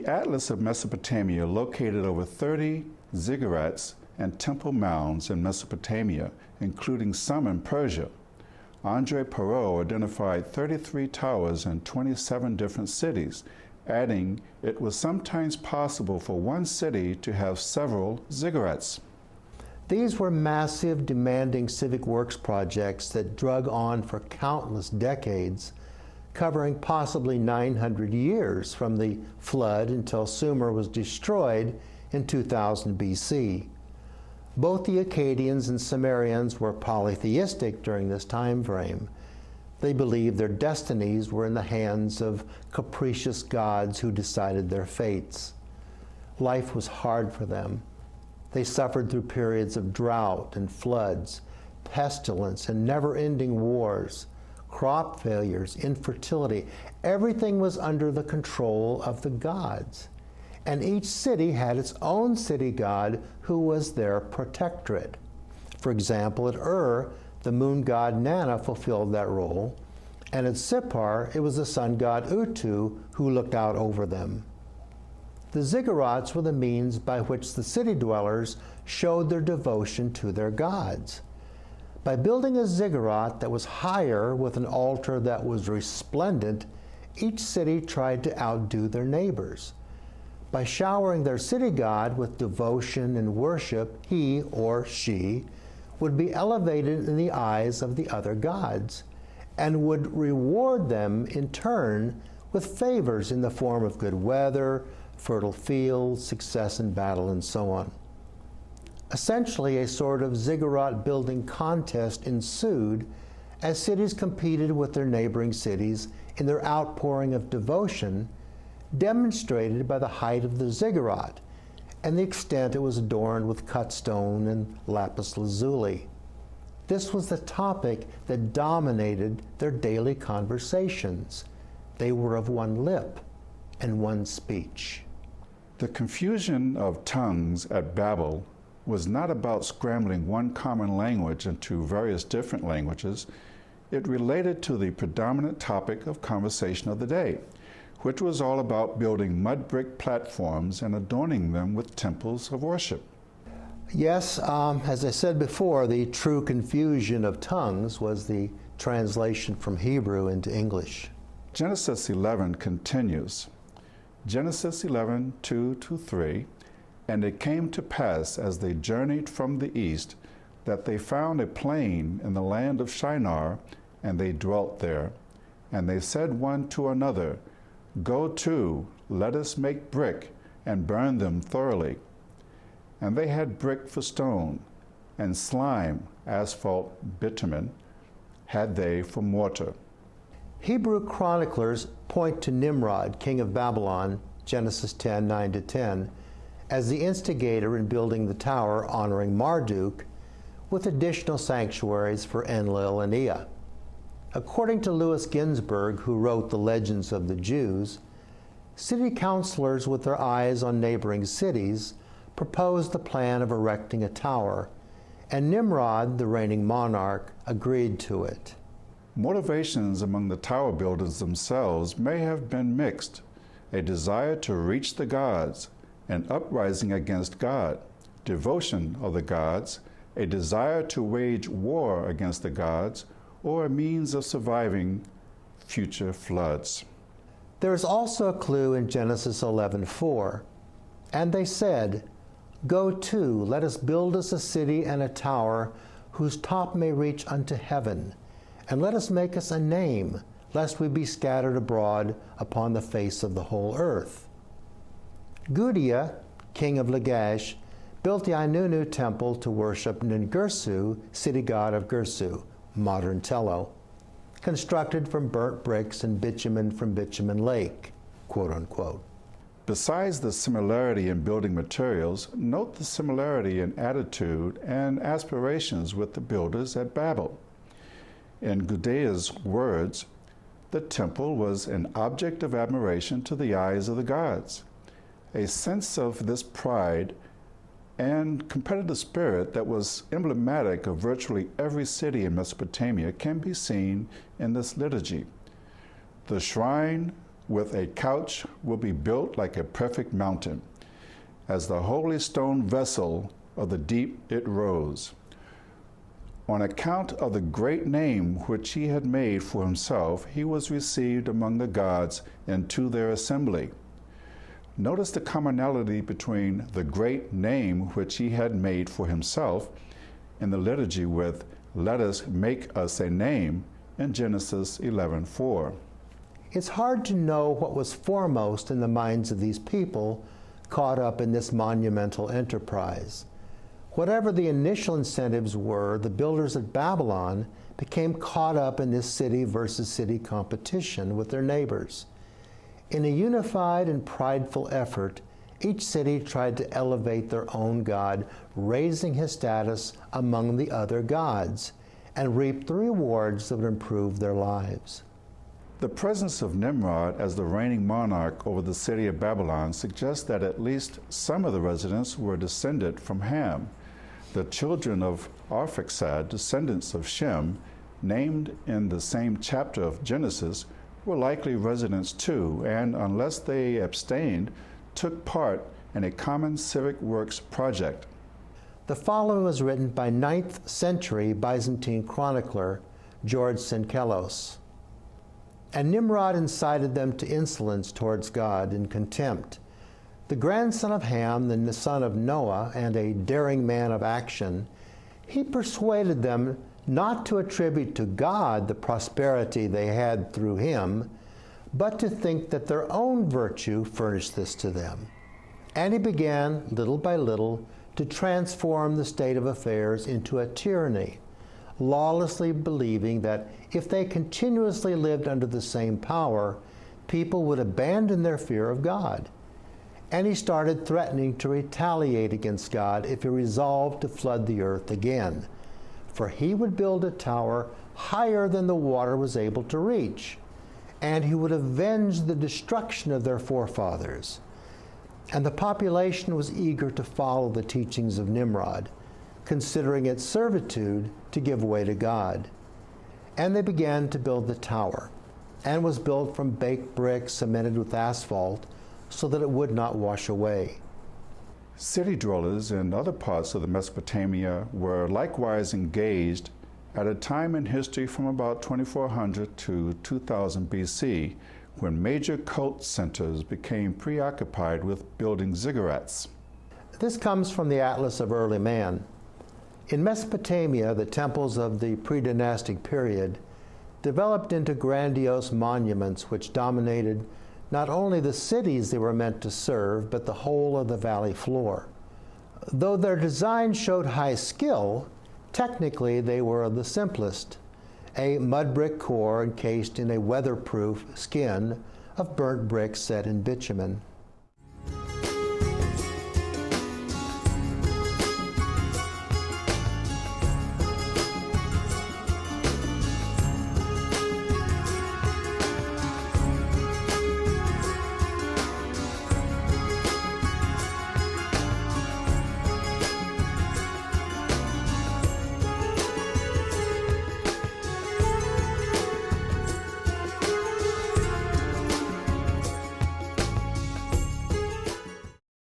Atlas of Mesopotamia located over 30 ziggurats and temple mounds in Mesopotamia, including some in Persia. Andre Perot identified 33 towers in 27 different cities, adding it was sometimes possible for one city to have several ziggurats. These were massive, demanding civic works projects that drug on for countless decades, covering possibly 900 years from the flood until Sumer was destroyed in 2000 BC. Both the Akkadians and Sumerians were polytheistic during this time frame. They believed their destinies were in the hands of capricious gods who decided their fates. Life was hard for them. They suffered through periods of drought and floods, pestilence and never-ending wars, crop failures, infertility. Everything was under the control of the gods. And each city had its own city god who was their protectorate. For example, at Ur, the moon god Nana fulfilled that role, and at Sippar, it was the sun god Utu who looked out over them. The ziggurats were the means by which the city dwellers showed their devotion to their gods. By building a ziggurat that was higher with an altar that was resplendent, each city tried to outdo their neighbors. By showering their city god with devotion and worship, he or she would be elevated in the eyes of the other gods and would reward them in turn with favors in the form of good weather, fertile fields, success in battle, and so on. Essentially, a sort of ziggurat building contest ensued as cities competed with their neighboring cities in their outpouring of devotion, demonstrated by the height of the ziggurat and the extent it was adorned with cut stone and lapis lazuli. This was the topic that dominated their daily conversations. They were of one lip and one speech. The confusion of tongues at Babel was not about scrambling one common language into various different languages. It related to the predominant topic of conversation of the day, which was all about building mud brick platforms and adorning them with temples of worship. Yes, as I said before, the true confusion of tongues was the translation from Hebrew into English. Genesis 11 continues. Genesis 11, 2-3, and it came to pass as they journeyed from the east that they found a plain in the land of Shinar, and they dwelt there. And they said one to another, Go to, let us make brick, and burn them thoroughly. And they had brick for stone, and slime, asphalt, bitumen, had they for mortar. Hebrew chroniclers point to Nimrod, king of Babylon, Genesis 10, 9-10, as the instigator in building the tower honoring Marduk, with additional sanctuaries for Enlil and Ea. According to Louis Ginsburg, who wrote The Legends of the Jews, city councilors with their eyes on neighboring cities proposed the plan of erecting a tower, and Nimrod, the reigning monarch, agreed to it. Motivations among the tower builders themselves may have been mixed: a desire to reach the gods, an uprising against God, devotion of the gods, a desire to wage war against the gods, or a means of surviving future floods. There is also a clue in Genesis 11:4. And they said, Go to, let us build us a city and a tower whose top may reach unto heaven, and let us make us a name, lest we be scattered abroad upon the face of the whole earth. Gudea, king of Lagash, built the Inunu temple to worship Ningirsu, city god of Girsu, modern Tello, constructed from burnt bricks and bitumen from Bitumen Lake, quote unquote. Besides the similarity in building materials, note the similarity in attitude and aspirations with the builders at Babel. In Gudea's words, the temple was an object of admiration to the eyes of the gods. A sense of this pride and competitive spirit that was emblematic of virtually every city in Mesopotamia can be seen in this liturgy. The shrine with a couch will be built like a perfect mountain. As the holy stone vessel of the deep it rose. On account of the great name which he had made for himself, he was received among the gods into their assembly. Notice the commonality between the great name which he had made for himself in the liturgy with, "Let us make us a name," in Genesis 11:4. It's hard to know what was foremost in the minds of these people caught up in this monumental enterprise. Whatever the initial incentives were, the builders at Babylon became caught up in this city versus city competition with their neighbors. In a unified and prideful effort, each city tried to elevate their own god, raising his status among the other gods, and reap the rewards that would improve their lives. The presence of Nimrod as the reigning monarch over the city of Babylon suggests that at least some of the residents were descended from Ham. The children of Arphaxad, descendants of Shem, named in the same chapter of Genesis, were likely residents too, and unless they abstained, took part in a common civic works project. The following was written by 9th century Byzantine chronicler George Synkelos. And Nimrod incited them to insolence towards God and contempt. The grandson of Ham, the son of Noah, and a daring man of action, he persuaded them not to attribute to God the prosperity they had through him, but to think that their own virtue furnished this to them. And he began, little by little, to transform the state of affairs into a tyranny, lawlessly believing that if they continuously lived under the same power, people would abandon their fear of God. And he started threatening to retaliate against God if he resolved to flood the earth again, for he would build a tower higher than the water was able to reach, and he would avenge the destruction of their forefathers. And the population was eager to follow the teachings of Nimrod, considering its servitude to give way to God. And they began to build the tower, and was built from baked bricks cemented with asphalt, so that it would not wash away. City dwellers in other parts of the Mesopotamia were likewise engaged at a time in history from about 2400 to 2000 BC, when major cult centers became preoccupied with building ziggurats. This comes from the Atlas of Early Man. In Mesopotamia, the temples of the pre-dynastic period developed into grandiose monuments which dominated not only the cities they were meant to serve, but the whole of the valley floor. Though their design showed high skill, technically they were the simplest: a mud brick core encased in a weatherproof skin of burnt brick set in bitumen.